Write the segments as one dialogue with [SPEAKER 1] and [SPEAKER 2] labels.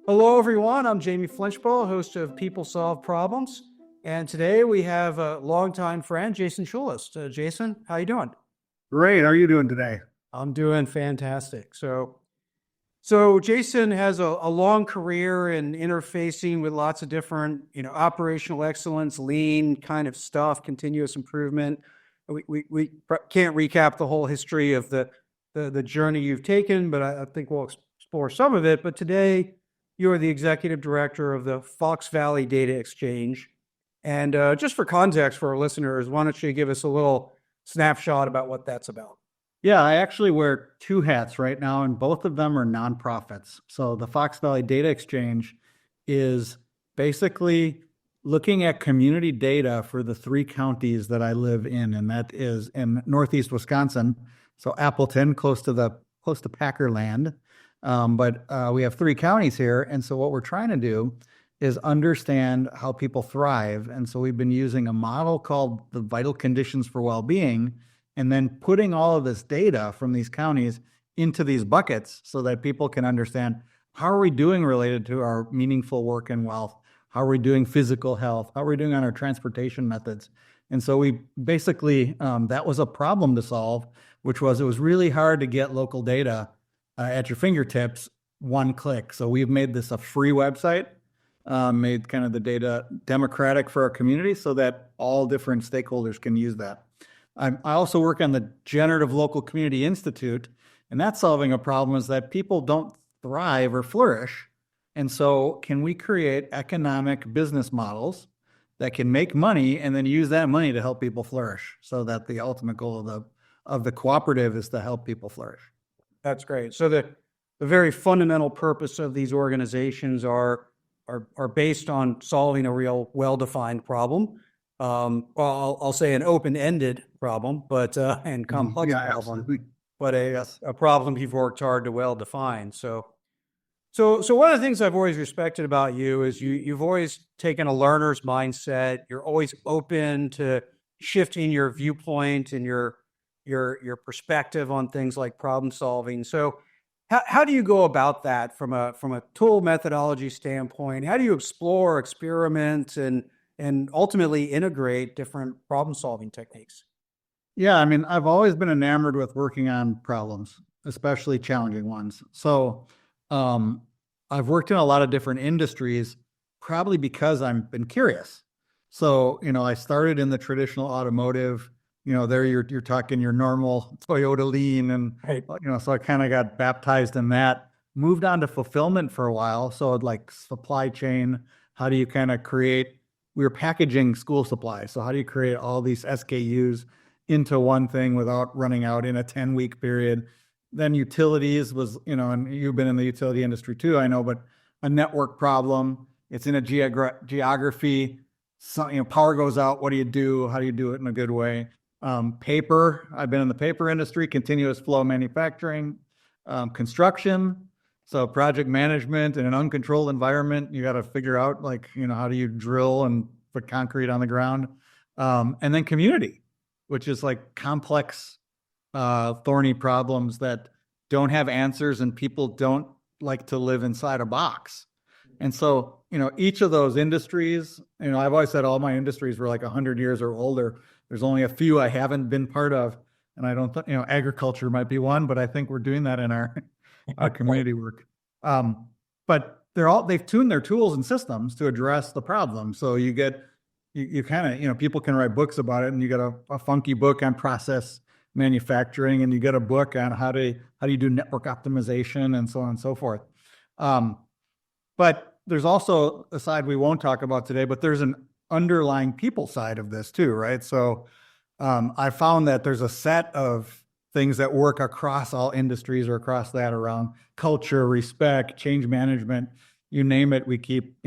[SPEAKER 1] Hello, everyone. I'm Jamie Flinchbaugh, host of People Solve Problems. And today we have a longtime friend, Jason Schulist. Jason, how you doing?
[SPEAKER 2] Great. How are you doing today?
[SPEAKER 1] I'm doing fantastic. So Jason has a long career in interfacing with lots of different, operational excellence, lean kind of stuff, continuous improvement. We can't recap the whole history of the journey you've taken, but I think we'll explore some of it. But today, you are the executive director of the Fox Valley Data Exchange. And just for context for our listeners, why don't you give us a little snapshot about what that's about?
[SPEAKER 2] Yeah, I actually wear two hats right now, and both of them are nonprofits. So the Fox Valley Data Exchange is basically looking at community data for the three counties that I live in, and that is in northeast Wisconsin. So Appleton, close to Packerland. But we have three counties here, and so what we're trying to do is understand how people thrive. And so we've been using a model called the Vital Conditions for Well-Being, and then putting all of this data from these counties into these buckets so that people can understand how are we doing related to our meaningful work and wealth? How are we doing physical health? How are we doing on our transportation methods? And so we basically, that was a problem to solve, which was it was really hard to get local data at your fingertips, one click. So we've made this a free website, made kind of the data democratic for our community so that all different stakeholders can use that. I also work on the Generative Local Community Institute, and that's solving a problem is that people don't thrive or flourish. And so can we create economic business models that can make money and then use that money to help people flourish so that the ultimate goal of the cooperative is to help people flourish?
[SPEAKER 1] That's great. So the very fundamental purpose of these organizations are based on solving a real well-defined problem. Well, I'll say an open-ended problem, but and complex problem,
[SPEAKER 2] Absolutely.
[SPEAKER 1] but
[SPEAKER 2] Yes.
[SPEAKER 1] a problem you've worked hard to well define. So one of the things I've always respected about you is you've always taken a learner's mindset. You're always open to shifting your viewpoint and your perspective on things like problem solving. So how do you go about that from a tool methodology standpoint? How do you explore, experiment, and ultimately integrate different problem solving techniques?
[SPEAKER 2] Yeah, I mean, I've always been enamored with working on problems, especially challenging ones. So I've worked in a lot of different industries, probably because I've been curious. So, I started in the traditional automotive, there you're talking your normal Toyota lean. And,
[SPEAKER 1] Right.
[SPEAKER 2] so I kind of got baptized in that, moved on to fulfillment for a while. So like supply chain, how do you kind of create, we were packaging school supplies. So how do you create all these SKUs into one thing without running out in a 10-week period? Then utilities was, and you've been in the utility industry too, I know, but a network problem. It's in a geography. So, power goes out. What do you do? How do you do it in a good way? Paper. I've been in the paper industry, continuous flow manufacturing, construction. So project management in an uncontrolled environment, you got to figure out how do you drill and put concrete on the ground? And then community, which is like complex, thorny problems that don't have answers and people don't like to live inside a box. And so, each of those industries, I've always said all my industries were like 100 years or older. There's only a few I haven't been part of. And I don't think, agriculture might be one, but I think we're doing that in our community work. But they've tuned their tools and systems to address the problem. So you kind of, people can write books about it, and you get a funky book on process manufacturing, and you get a book on how do you do network optimization and so on and so forth. But there's also a side we won't talk about today, but there's an underlying people side of this too, right? So I found that there's a set of things that work across all industries or across that around culture, respect, change management, you name it, we keep,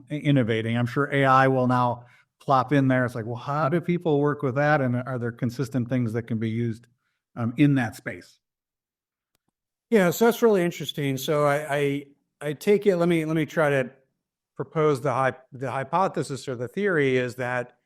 [SPEAKER 2] innovating. I'm sure AI will now plop in there. It's like, well, how do people work with that? And are there consistent things that can be used in that space?
[SPEAKER 1] Yeah, so that's really interesting. So I take it. Let me try to propose the hypothesis or the theory is that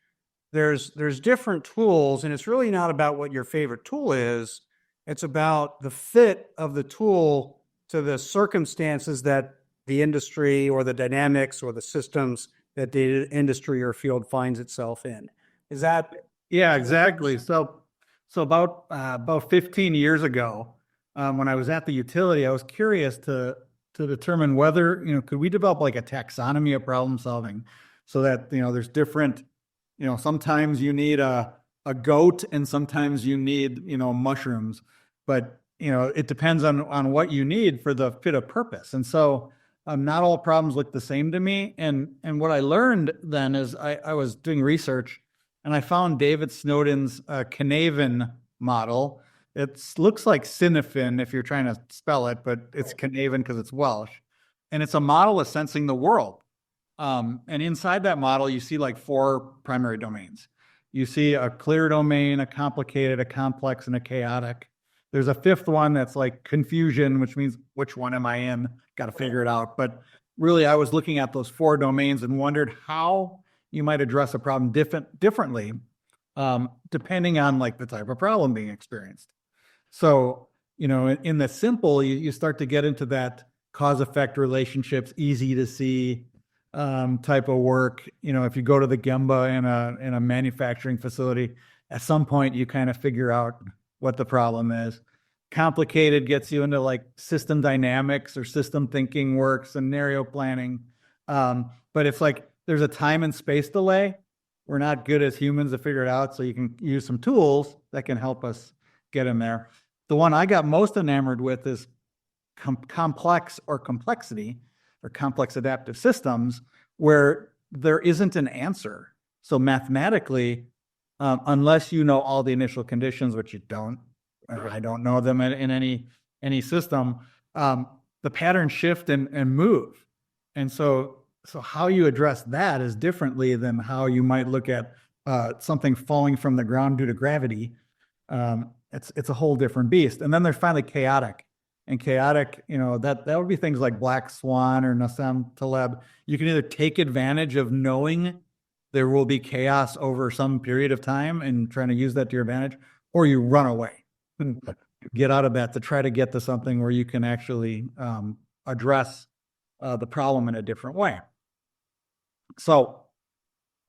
[SPEAKER 1] there's different tools, and it's really not about what your favorite tool is. It's about the fit of the tool to the circumstances that the industry or the dynamics or the systems that the industry or field finds itself in. Is that?
[SPEAKER 2] Yeah, exactly. So about 15 years ago, when I was at the utility, I was curious to determine whether, could we develop like a taxonomy of problem solving so that, there's different, sometimes you need a goat and sometimes you need, mushrooms, but, it depends on what you need for the fit of purpose. And so not all problems look the same to me. And what I learned then is I was doing research and I found David Snowden's Cynefin model. It looks like Cynefin if you're trying to spell it, but it's Cynefin because it's Welsh. And it's a model of sensing the world. And inside that model, you see like 4 primary domains. You see a clear domain, a complicated, a complex, and a chaotic. There's a 5th one that's like confusion, which means which one am I in? Got to figure it out. But really, I was looking at those 4 domains and wondered how you might address a problem differently, depending on like the type of problem being experienced. So, in the simple, you start to get into that cause-effect relationships, easy to see type of work. If you go to the Gemba in a manufacturing facility, at some point you kind of figure out what the problem is. Complicated gets you into like system dynamics or system thinking work, scenario planning. But it's like there's a time and space delay. We're not good as humans to figure it out, so you can use some tools that can help us get in there. The one I got most enamored with is complex or complexity or complex adaptive systems where there isn't an answer. So mathematically, unless you know all the initial conditions, which you don't, I don't know them in any system, the patterns shift and move. And so how you address that is differently than how you might look at something falling from the ground due to gravity. It's a whole different beast. And then there's finally chaotic. And chaotic, that would be things like Black Swan or Nassim Taleb. You can either take advantage of knowing there will be chaos over some period of time and trying to use that to your advantage, or you run away and get out of that to try to get to something where you can actually address the problem in a different way. So,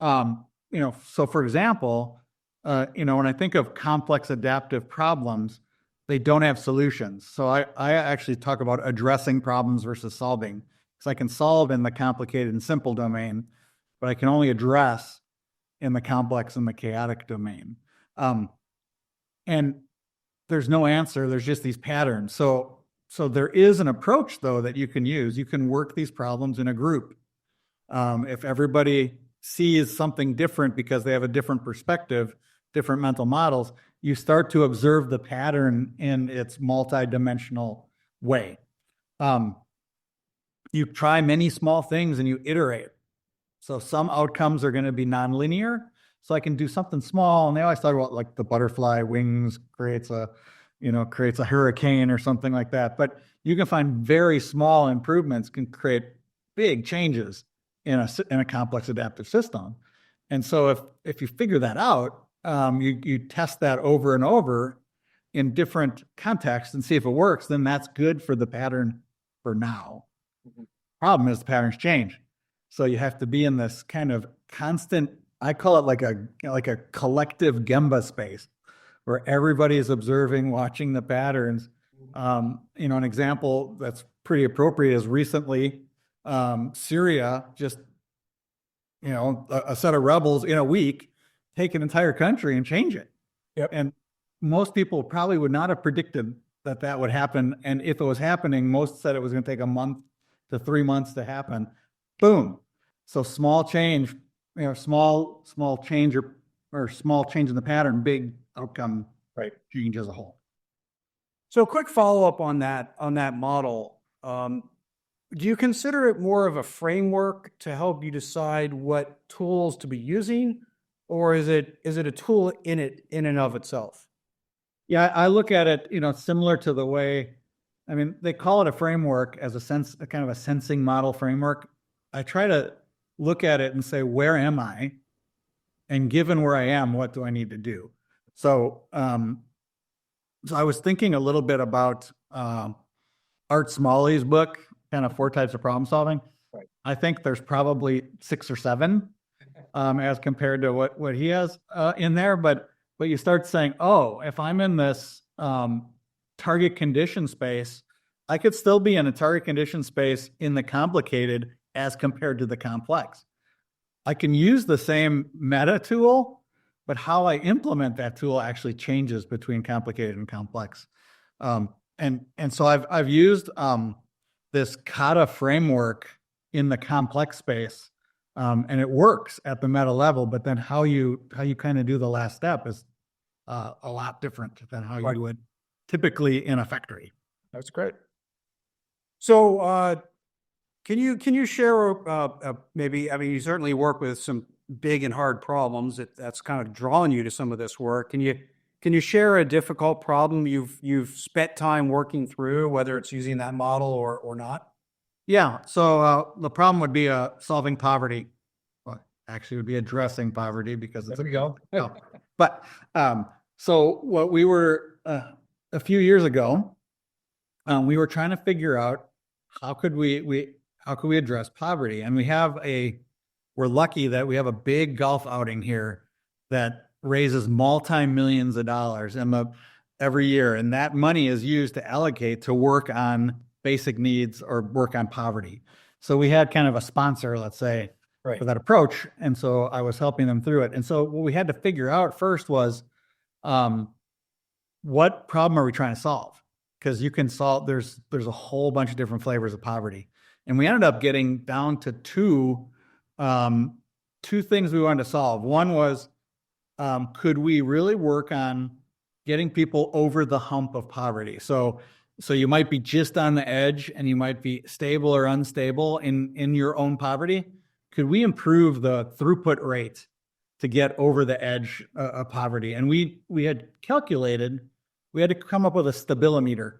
[SPEAKER 2] so for example, when I think of complex adaptive problems, they don't have solutions. So I actually talk about addressing problems versus solving, because I can solve in the complicated and simple domain, but I can only address in the complex and the chaotic domain. And there's no answer. There's just these patterns. So there is an approach, though, that you can use. You can work these problems in a group. If everybody sees something different because they have a different perspective, different mental models, you start to observe the pattern in its multidimensional way. You try many small things and you iterate. So some outcomes are going to be nonlinear. So I can do something small, and they always talk about like the butterfly wings creates a hurricane or something like that. But you can find very small improvements can create big changes in a complex adaptive system. And so if you figure that out, you test that over and over in different contexts and see if it works, then that's good for the pattern for now. Mm-hmm. Problem is the patterns change. So you have to be in this kind of constant, I call it like a collective Gemba space where everybody is observing, watching the patterns. An example that's pretty appropriate is recently Syria just, a set of rebels in a week take an entire country and change it. Yep. And most people probably would not have predicted that would happen. And if it was happening, most said it was going to take a month to 3 months to happen. Boom. So small change, small change or small change in the pattern, big outcome change as a whole.
[SPEAKER 1] So a quick follow-up on that model. Do you consider it more of a framework to help you decide what tools to be using, or is it a tool in and of itself?
[SPEAKER 2] Yeah, I look at it, similar to the way, they call it a framework as a kind of a sensing model framework. I try to look at it and say, where am I? And given where I am, what do I need to do? So I was thinking a little bit about Art Smalley's book, kind of 4 types of problem solving.
[SPEAKER 1] Right.
[SPEAKER 2] I think there's probably 6 or 7 as compared to what he has in there. But you start saying, oh, if I'm in this target condition space, I could still be in a target condition space in the complicated as compared to the complex. I can use the same meta tool, but how I implement that tool actually changes between complicated and complex. And so I've used this kata framework in the complex space, and it works at the meta level. But then how you kind of do the last step is a lot different than how you would typically in a factory.
[SPEAKER 1] That's great. So, can you share maybe? I mean, you certainly work with some big and hard problems. That's kind of drawn you to some of this work. Can you share a difficult problem you've spent time working through, whether it's using that model or not?
[SPEAKER 2] Yeah. So the problem would be solving poverty. Well, actually, it would be addressing poverty because it's
[SPEAKER 1] There we go.
[SPEAKER 2] But so what we were a few years ago, we were trying to figure out how could we address poverty, and we're lucky that we have a big golf outing here that raises multi-millions of dollars every year, and that money is used to allocate to work on basic needs or work on poverty. So we had kind of a sponsor, let's say, for that approach, and so I was helping them through it. And so what we had to figure out first was, what problem are we trying to solve? Because you can solve, there's a whole bunch of different flavors of poverty. And we ended up getting down to two things we wanted to solve. One was, could we really work on getting people over the hump of poverty? So you might be just on the edge and you might be stable or unstable in your own poverty. Could we improve the throughput rate to get over the edge of poverty? And we had calculated, we had to come up with a stabilimeter.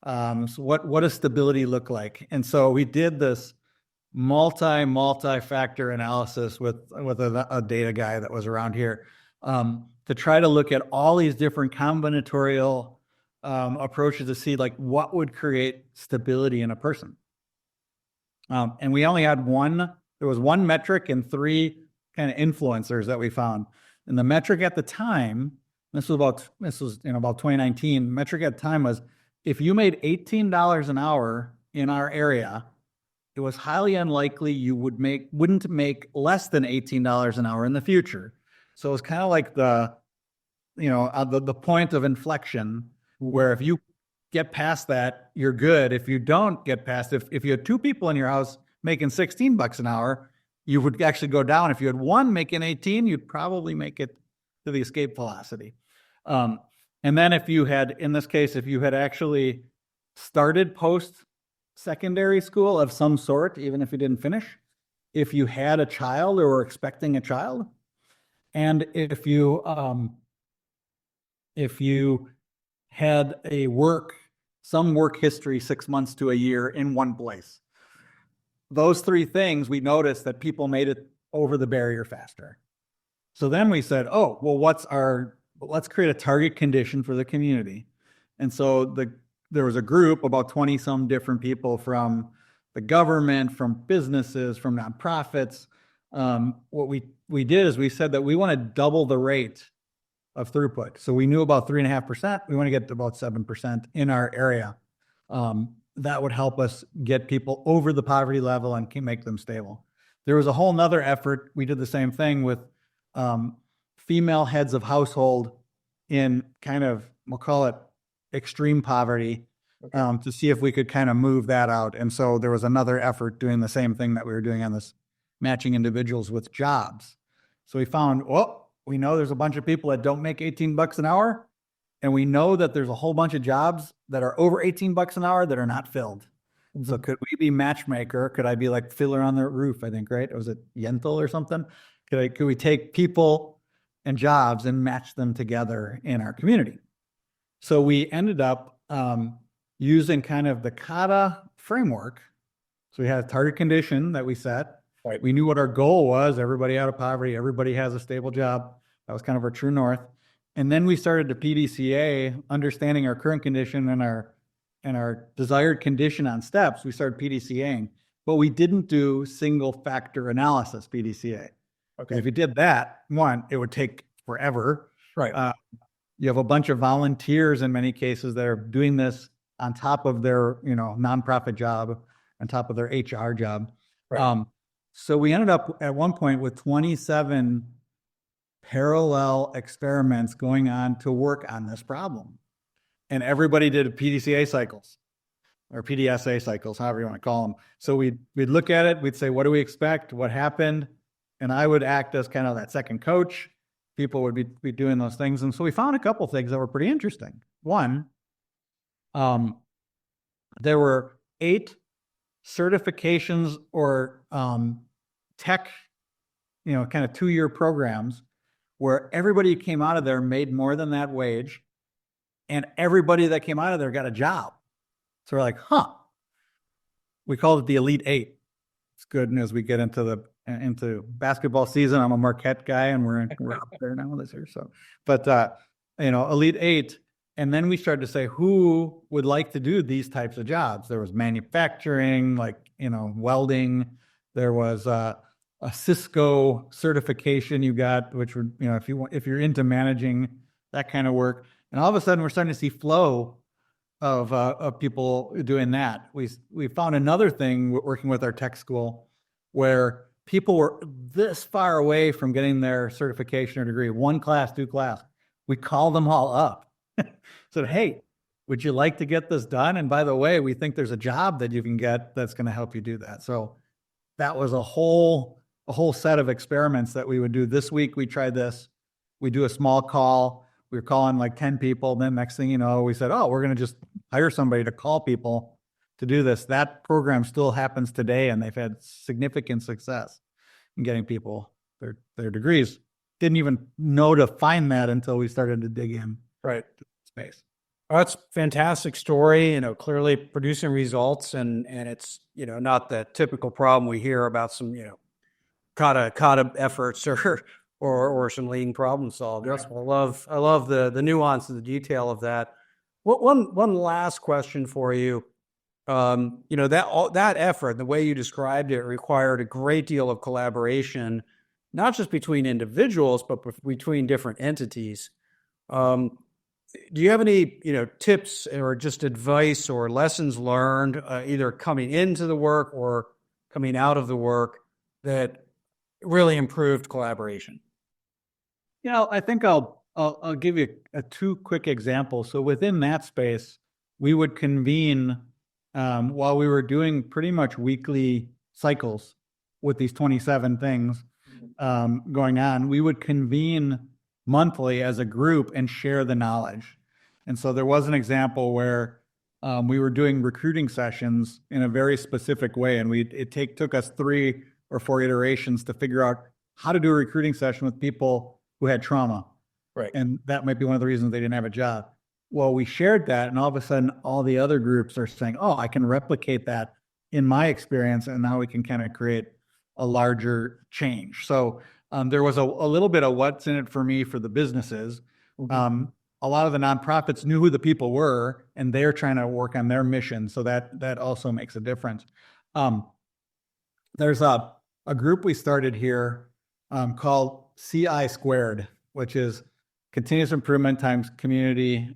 [SPEAKER 2] So what does stability look like? And so we did this multi-factor analysis with a data guy that was around here to try to look at all these different combinatorial approaches to see like what would create stability in a person. And we only had there was one metric and 3 kind of influencers that we found. And the metric at the time, this was about 2019, metric at the time was, if you made $18 an hour in our area, it was highly unlikely you wouldn't make less than $18 an hour in the future. So it was kind of like the point of inflection, where if you get past that, you're good. If you don't get past, if you had 2 people in your house making $16 an hour, you would actually go down. If you had 1 making 18, you'd probably make it to the escape velocity. And then if you had actually started post-secondary school of some sort, even if you didn't finish, if you had a child or were expecting a child, and if you had some work history 6 months to a year in one place. Those 3 things, we noticed that people made it over the barrier faster. So then we said, oh, well, let's create a target condition for the community. And so there was a group, about 20 some different people from the government, from businesses, from nonprofits. What we did is we said that we want to double the rate of throughput. So we knew about 3.5%. We want to get to about 7% in our area. That would help us get people over the poverty level and make them stable. There was a whole nother effort. We did the same thing with female heads of household in kind of, we'll call it extreme poverty, to see if we could kind of move that out. And so there was another effort doing the same thing that we were doing on this matching individuals with jobs. So we found, we know there's a bunch of people that don't make $18 an hour. And we know that there's a whole bunch of jobs that are over $18 an hour that are not filled. Mm-hmm. So could we be matchmaker? Could I be like filler on the roof? I think, right? Was it Yentl or something? Could we take people and jobs and match them together in our community? So we ended up using kind of the kata framework. So we had a target condition that we set. Right. We knew what our goal was. Everybody out of poverty. Everybody has a stable job. That was kind of our true north. And then we started to PDCA, understanding our current condition and our our desired condition on steps, we started PDCAing, but we didn't do single factor analysis PDCA. Okay. If you did that, one, it would take forever.
[SPEAKER 1] Right.
[SPEAKER 2] You have a bunch of volunteers in many cases that are doing this on top of their, nonprofit job, on top of their HR job.
[SPEAKER 1] Right.
[SPEAKER 2] So we ended up at one point with 27 parallel experiments going on to work on this problem. And everybody did PDCA cycles or PDSA cycles, however you want to call them. So we'd look at it, we'd say, what do we expect? What happened? And I would act as kind of that second coach. People would be doing those things. And so we found a couple things that were pretty interesting. One, there were 8 certifications or tech, kind of 2-year programs where everybody who came out of there made more than that wage, and everybody that came out of there got a job. So we're like, we called it the Elite 8. It's good as we get into basketball season. I'm a Marquette guy, and we're up there now this year. So, but Elite 8. And then we started to say, who would like to do these types of jobs? There was manufacturing, welding. There was a Cisco certification you got, which would, if you're into managing that kind of work. And all of a sudden, we're starting to see flow of people doing that. We found another thing working with our tech school where people were this far away from getting their certification or degree, 1 class, 2 class. We called them all up. Said, hey, would you like to get this done? And by the way, we think there's a job that you can get that's going to help you do that. So that was a whole set of experiments that we would do. This week, we tried this. We do a small call. We were calling like 10 people. Then next thing you know, we said, we're going to just hire somebody to call people to do this. That program still happens today, and they've had significant success in getting people their degrees. Didn't even know to find that until we started to dig in.
[SPEAKER 1] Right.
[SPEAKER 2] Space.
[SPEAKER 1] Well, that's a fantastic story, clearly producing results, and it's, not the typical problem we hear about some, kata efforts or some lean problem solving.
[SPEAKER 2] Right.
[SPEAKER 1] I love the nuance and the detail of that. One last question for you. That effort, the way you described it, required a great deal of collaboration, not just between individuals, but between different entities. Do you have any, tips or just advice or lessons learned, either coming into the work or coming out of the work, that really improved collaboration?
[SPEAKER 2] I think I'll give you 2 quick examples. So within that space, we would convene while we were doing pretty much weekly cycles with these 27 things going on. We would convene monthly as a group and share the knowledge. And so there was an example where we were doing recruiting sessions in a very specific way, and it took us 3 or 4 iterations to figure out how to do a recruiting session with people who had trauma.
[SPEAKER 1] Right.
[SPEAKER 2] And that might be one of the reasons they didn't have a job. Well, we shared that, and all of a sudden, all the other groups are saying, I can replicate that in my experience, and now we can kind of create a larger change. So there was a little bit of what's in it for me for the businesses. Mm-hmm. A lot of the nonprofits knew who the people were, and they're trying to work on their mission. So that also makes a difference. There's a group we started here called CI Squared, which is continuous improvement times community,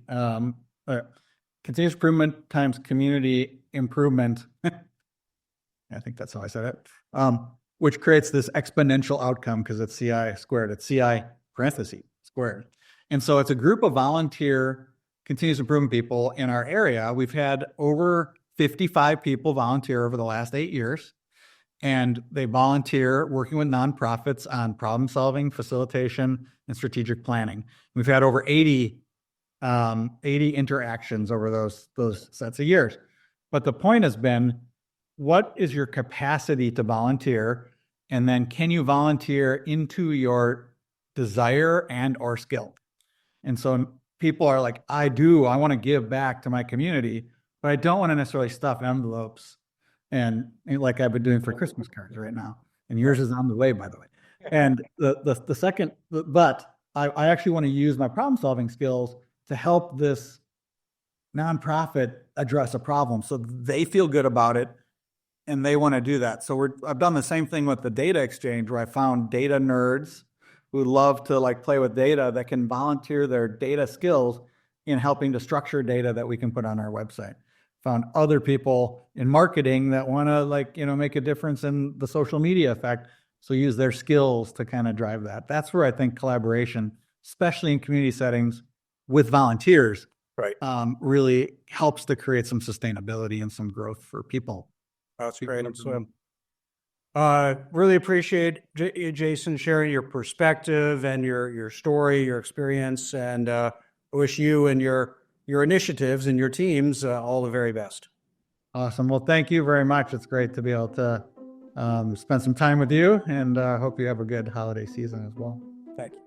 [SPEAKER 2] continuous improvement times community improvement. I think that's how I said it. Which creates this exponential outcome because it's CI squared. It's CI parentheses squared. And so it's a group of volunteer continuous improvement people in our area. We've had over 55 people volunteer over the last 8 years. And they volunteer working with nonprofits on problem solving, facilitation, and strategic planning. We've had over 80 interactions over those sets of years. But the point has been, what is your capacity to volunteer? And then can you volunteer into your desire and or skill? And so people are like, I want to give back to my community, but I don't want to necessarily stuff envelopes. And like I've been doing for Christmas cards right now. And yours is on the way, by the way. And the second, but I actually want to use my problem solving skills to help this nonprofit address a problem. So they feel good about it and they want to do that. So I've done the same thing with the data exchange, where I found data nerds who love to like play with data that can volunteer their data skills in helping to structure data that we can put on our website. Found other people in marketing that want to make a difference in the social media effect. So use their skills to kind of drive that. That's where I think collaboration, especially in community settings with volunteers,
[SPEAKER 1] Right.
[SPEAKER 2] really helps to create some sustainability and some growth for people.
[SPEAKER 1] That's great. Really appreciate Jason sharing your perspective and your story, your experience, and wish you and your initiatives and your teams all the very best.
[SPEAKER 2] Awesome. Well, thank you very much. It's great to be able to spend some time with you, and hope you have a good holiday season as well.
[SPEAKER 1] Thank you.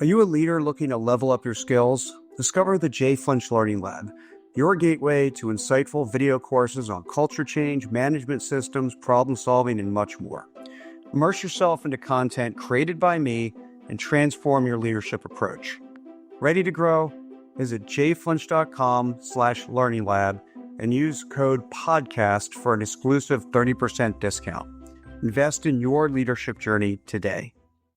[SPEAKER 1] Are you a leader looking to level up your skills? Discover the J. Flinch Learning Lab, your gateway to insightful video courses on culture change, management systems, problem solving, and much more. Immerse yourself into content created by me and transform your leadership approach. Ready to grow? Visit jflinch.com/learninglab and use code PODCAST for an exclusive 30% discount. Invest in your leadership journey today.